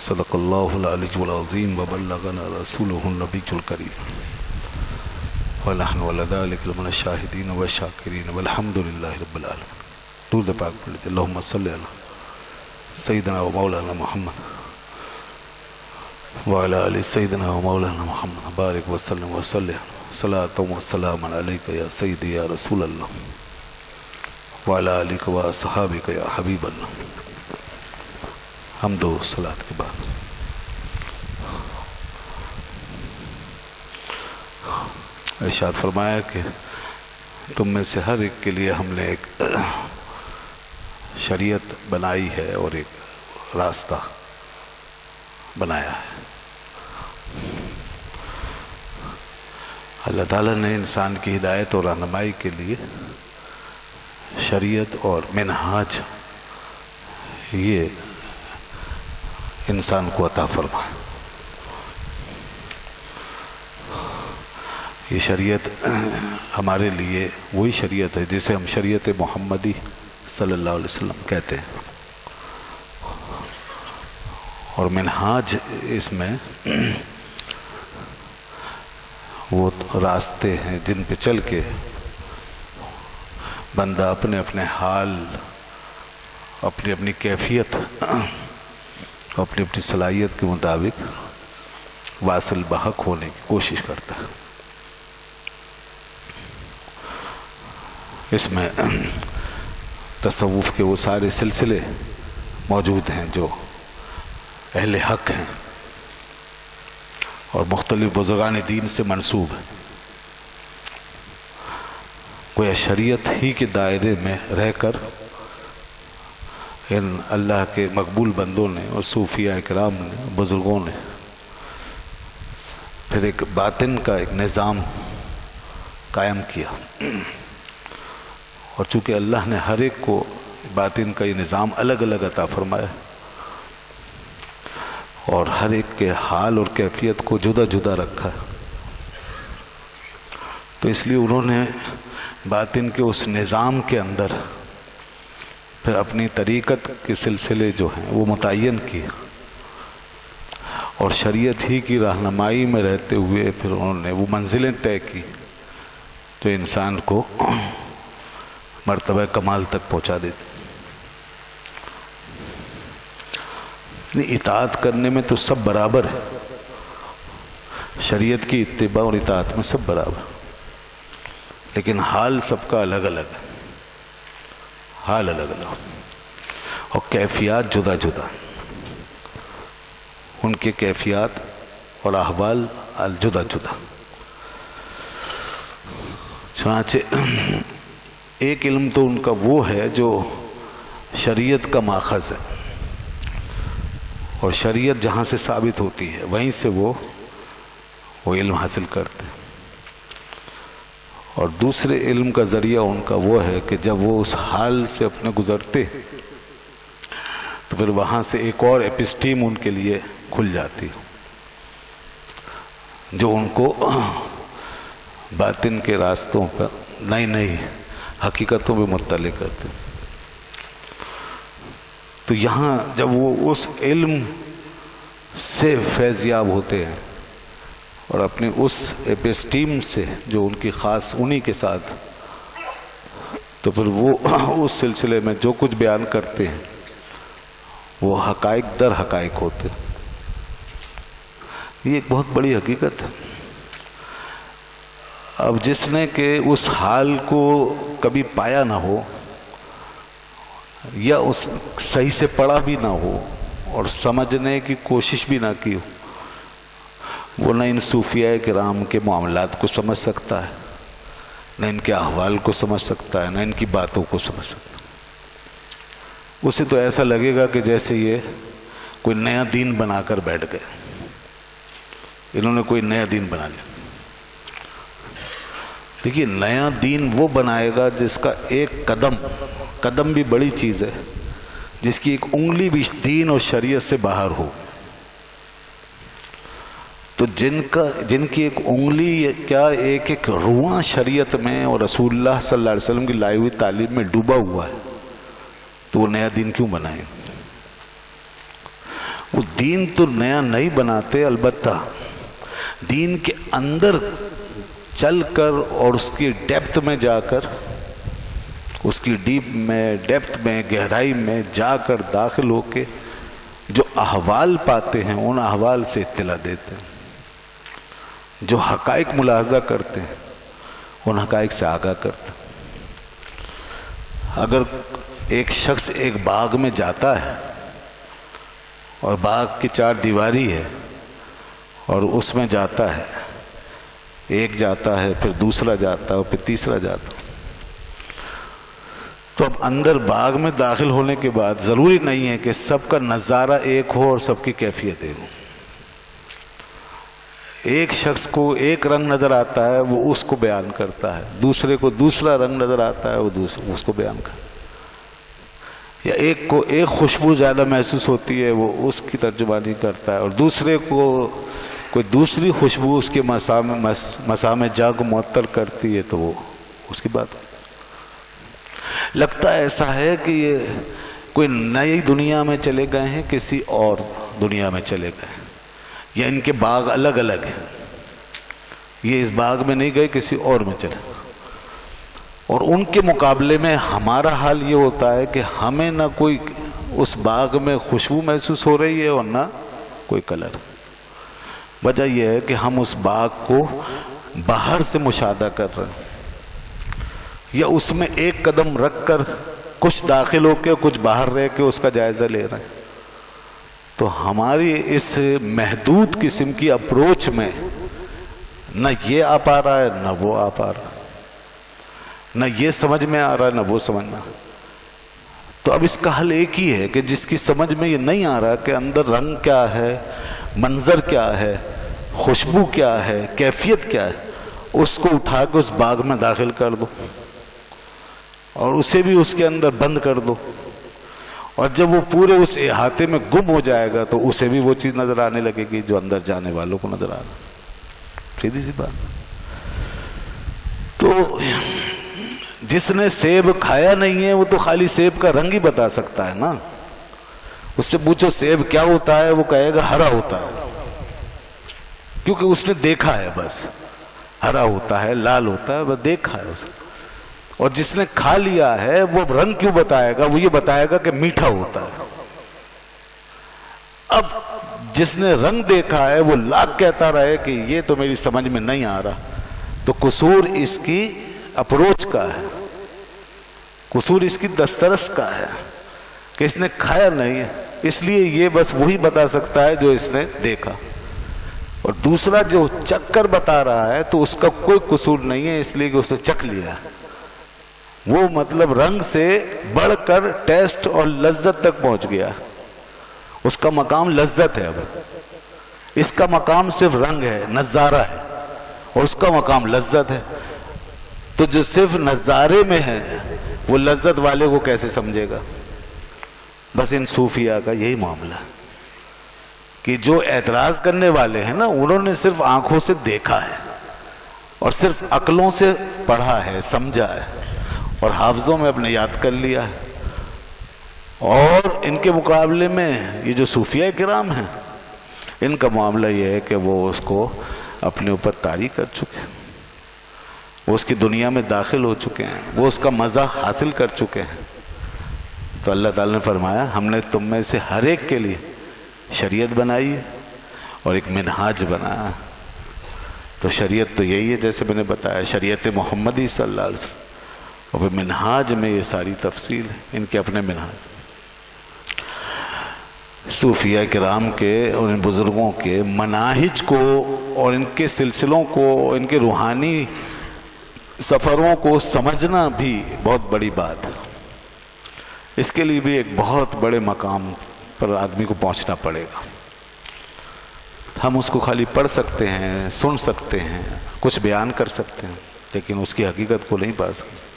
صدق اللہ العلی العظیم وبلغنا رسولہ النبی الکریم ونحن علی ذلک من الشاہدین والشاکرین والحمد للہ رب العالمین۔ درود پاک پڑھ لیجیے۔ اللہم صلی علی سیدنا و مولانا محمد وعلی آل سیدنا و مولانا محمد بارک وسلم وسلم صلاۃ و سلام علیک یا سیدی یا رسول اللہ وعلی آلک و اصحابک یا حبیب اللہ۔ حمد و صلاۃ کے بعد ارشاد فرمایا کہ تم میں سے ہر ایک کے لیے ہم نے ایک شریعت بنائی ہے اور ایک راستہ بنایا ہے۔ اللہ تعالیٰ نے انسان کی ہدایت اور رہنمائی کے لیے شریعت اور منہاج یہ انسان کو عطا فرمائے۔ یہ شریعت ہمارے لیے وہی شریعت ہے جسے ہم شریعت محمدی صلی اللہ علیہ وسلم کہتے ہیں، اور منہاج اس میں وہ راستے ہیں جن پہ چل کے بندہ اپنے اپنے حال، اپنی اپنی کیفیت، اپنی اپنی صلاحیت کے مطابق واصل بحق ہونے کی کوشش کرتا ہے۔ اس میں تصوف کے وہ سارے سلسلے موجود ہیں جو اہل حق ہیں اور مختلف بزرگان دین سے منسوب ہیں۔ کوئی شریعت ہی کے دائرے میں رہ کر ان اللہ کے مقبول بندوں نے اور صوفیاء کرام نے، بزرگوں نے پھر ایک باطن کا ایک نظام قائم کیا، اور چونکہ اللہ نے ہر ایک کو باطن کا یہ نظام الگ الگ عطا فرمایا اور ہر ایک کے حال اور کیفیت کو جدا جدا رکھا، تو اس لیے انہوں نے باطن کے اس نظام کے اندر پھر اپنی طریقت کے سلسلے جو ہیں وہ متعین کیے، اور شریعت ہی کی رہنمائی میں رہتے ہوئے پھر انہوں نے وہ منزلیں طے کی جو انسان کو مرتبہ کمال تک پہنچا دیتی۔ اطاعت کرنے میں تو سب برابر ہے، شریعت کی اتباع اور اطاعت میں سب برابر، لیکن حال سب کا الگ الگ ہے، حال الگ الگ اور کیفیات جدا جدا، ان کے کیفیات اور احوال جدا جدا۔ چنانچہ ایک علم تو ان کا وہ ہے جو شریعت کا ماخذ ہے، اور شریعت جہاں سے ثابت ہوتی ہے وہیں سے وہ علم حاصل کرتے ہیں، اور دوسرے علم کا ذریعہ ان کا وہ ہے کہ جب وہ اس حال سے اپنے گزرتے تو پھر وہاں سے ایک اور ایپسٹیم ان کے لیے کھل جاتی جو ان کو باطن کے راستوں پر نئی نئی حقیقتوں میں مطلع کرتے۔ تو یہاں جب وہ اس علم سے فیضیاب ہوتے ہیں اور اپنی اس ایپسٹیم سے جو ان کی خاص انہی کے ساتھ، تو پھر وہ اس سلسلے میں جو کچھ بیان کرتے ہیں وہ حقائق در حقائق ہوتے ہیں۔ یہ ایک بہت بڑی حقیقت ہے۔ اب جس نے کہ اس حال کو کبھی پایا نہ ہو یا اس صحیح سے پڑھا بھی نہ ہو اور سمجھنے کی کوشش بھی نہ کی ہو، وہ نہ ان صوفیاء کرام کے معاملات کو سمجھ سکتا ہے، نہ ان کے احوال کو سمجھ سکتا ہے، نہ ان کی باتوں کو سمجھ سکتا ہے۔ اسے تو ایسا لگے گا کہ جیسے یہ کوئی نیا دین بنا کر بیٹھ گئے، انہوں نے کوئی نیا دین بنا لیا۔ دیکھیے، نیا دین وہ بنائے گا جس کا ایک قدم بھی بڑی چیز ہے، جس کی ایک انگلی بھی دین اور شریعت سے باہر ہو۔ تو جن کی ایک انگلی کیا ایک رواں شریعت میں اور رسول اللہ صلی اللہ علیہ وسلم کی لائی ہوئی تعلیم میں ڈوبا ہوا ہے، تو وہ نیا دین کیوں بنائے؟ وہ دین تو نیا نہیں بناتے، البتہ دین کے اندر چل کر اور اس کی ڈیپتھ میں جا کر، اس کی ڈیپتھ میں گہرائی میں جا کر داخل ہو کے جو احوال پاتے ہیں ان احوال سے اطلاع دیتے ہیں، جو حقائق ملاحظہ کرتے ہیں ان حقائق سے آگاہ کرتے ہیں۔ اگر ایک شخص ایک باغ میں جاتا ہے اور باغ کی 4 دیواری ہے اور اس میں جاتا ہے، ایک جاتا ہے پھر دوسرا جاتا ہے اور پھر تیسرا جاتا ہے، تو اب اندر باغ میں داخل ہونے کے بعد ضروری نہیں ہے کہ سب کا نظارہ ایک ہو اور سب کی کیفیت ایک ہو۔ ایک شخص کو ایک رنگ نظر آتا ہے وہ اس کو بیان کرتا ہے، دوسرے کو دوسرا رنگ نظر آتا ہے وہ اس کو بیان کرتا ہے، یا ایک کو ایک خوشبو زیادہ محسوس ہوتی ہے وہ اس کی ترجمانی کرتا ہے، اور دوسرے کو کوئی دوسری خوشبو اس کے مسام جاں کو معطل کرتی ہے تو وہ اس کی بات لگتا ہے ایسا ہے کہ یہ کوئی نئی دنیا میں چلے گئے ہیں، کسی اور دنیا میں چلے گئے ہیں، یا ان کے باغ الگ الگ ہیں، یہ اس باغ میں نہیں گئے کسی اور میں چلے، اور ان کے مقابلے میں ہمارا حال یہ ہوتا ہے کہ ہمیں نہ کوئی اس باغ میں خوشبو محسوس ہو رہی ہے اور نہ کوئی کلر۔ وجہ یہ ہے کہ ہم اس باغ کو باہر سے مشاہدہ کر رہے ہیں، یا اس میں ایک قدم رکھ کر کچھ داخل ہو کے کچھ باہر رہ کے اس کا جائزہ لے رہے ہیں۔ تو ہماری اس محدود قسم کی اپروچ میں نہ یہ آ پا رہا ہے نہ وہ آ پا رہا ہے، نہ یہ سمجھ میں آ رہا ہے نہ وہ سمجھ میں آ رہا ہے۔ تو اب اس کا حل ایک ہی ہے کہ جس کی سمجھ میں یہ نہیں آ رہا کہ اندر رنگ کیا ہے، منظر کیا ہے، خوشبو کیا ہے، کیفیت کیا ہے، اس کو اٹھا کے اس باغ میں داخل کر دو اور اسے بھی اس کے اندر بند کر دو، اور جب وہ پورے اس احاطے میں گم ہو جائے گا تو اسے بھی وہ چیز نظر آنے لگے گی جو اندر جانے والوں کو نظر آ رہا ہے۔ سیدھی سی بات۔ تو جس نے سیب کھایا نہیں ہے وہ تو خالی سیب کا رنگ ہی بتا سکتا ہے نا، اس سے پوچھو سیب کیا ہوتا ہے وہ کہے گا ہرا ہوتا ہے، کیونکہ اس نے دیکھا ہے، بس ہرا ہوتا ہے لال ہوتا ہے، بس دیکھا ہے اس نے۔ اور جس نے کھا لیا ہے وہ رنگ کیوں بتائے گا، وہ یہ بتائے گا کہ میٹھا ہوتا ہے۔ اب جس نے رنگ دیکھا ہے وہ لاکھ کہتا رہے کہ یہ تو میری سمجھ میں نہیں آ رہا، تو قصور اس کی اپروچ کا ہے، قصور اس کی دسترس کا ہے کہ اس نے کھایا نہیں ہے، اس لیے یہ بس وہی بتا سکتا ہے جو اس نے دیکھا، اور دوسرا جو چکھ کر بتا رہا ہے تو اس کا کوئی قصور نہیں ہے، اس لیے کہ اس نے چکھ لیا ہے، وہ مطلب رنگ سے بڑھ کر ٹیسٹ اور لذت تک پہنچ گیا، اس کا مقام لذت ہے۔ اب اس کا مقام صرف رنگ ہے، نظارہ ہے، اور اس کا مقام لذت ہے۔ تو جو صرف نظارے میں ہے وہ لذت والے کو کیسے سمجھے گا؟ بس ان صوفیاء کا یہی معاملہ ہے کہ جو اعتراض کرنے والے ہیں نا، انہوں نے صرف آنکھوں سے دیکھا ہے اور صرف عقلوں سے پڑھا ہے، سمجھا ہے اور حافظوں میں اپنے یاد کر لیا ہے، اور ان کے مقابلے میں یہ جو صوفیاء کرام ہیں ان کا معاملہ یہ ہے کہ وہ اس کو اپنے اوپر طاری کر چکے ہیں، وہ اس کی دنیا میں داخل ہو چکے ہیں، وہ اس کا مزہ حاصل کر چکے ہیں۔ تو اللہ تعالیٰ نے فرمایا ہم نے تم میں سے ہر ایک کے لیے شریعت بنائی ہے اور ایک منہاج بنایا۔ تو شریعت تو یہی ہے جیسے میں نے بتایا، شریعت محمدی صلی اللہ علیہ وسلم، اور پھر منہاج میں یہ ساری تفصیل ہے، ان کے اپنے منہاج۔ صوفیاء کرام کے اور ان بزرگوں کے مناہج کو اور ان کے سلسلوں کو، ان کے روحانی سفروں کو سمجھنا بھی بہت بڑی بات ہے۔ اس کے لیے بھی ایک بہت بڑے مقام پر آدمی کو پہنچنا پڑے گا۔ ہم اس کو خالی پڑھ سکتے ہیں، سن سکتے ہیں، کچھ بیان کر سکتے ہیں، لیکن اس کی حقیقت کو نہیں پا سکتے۔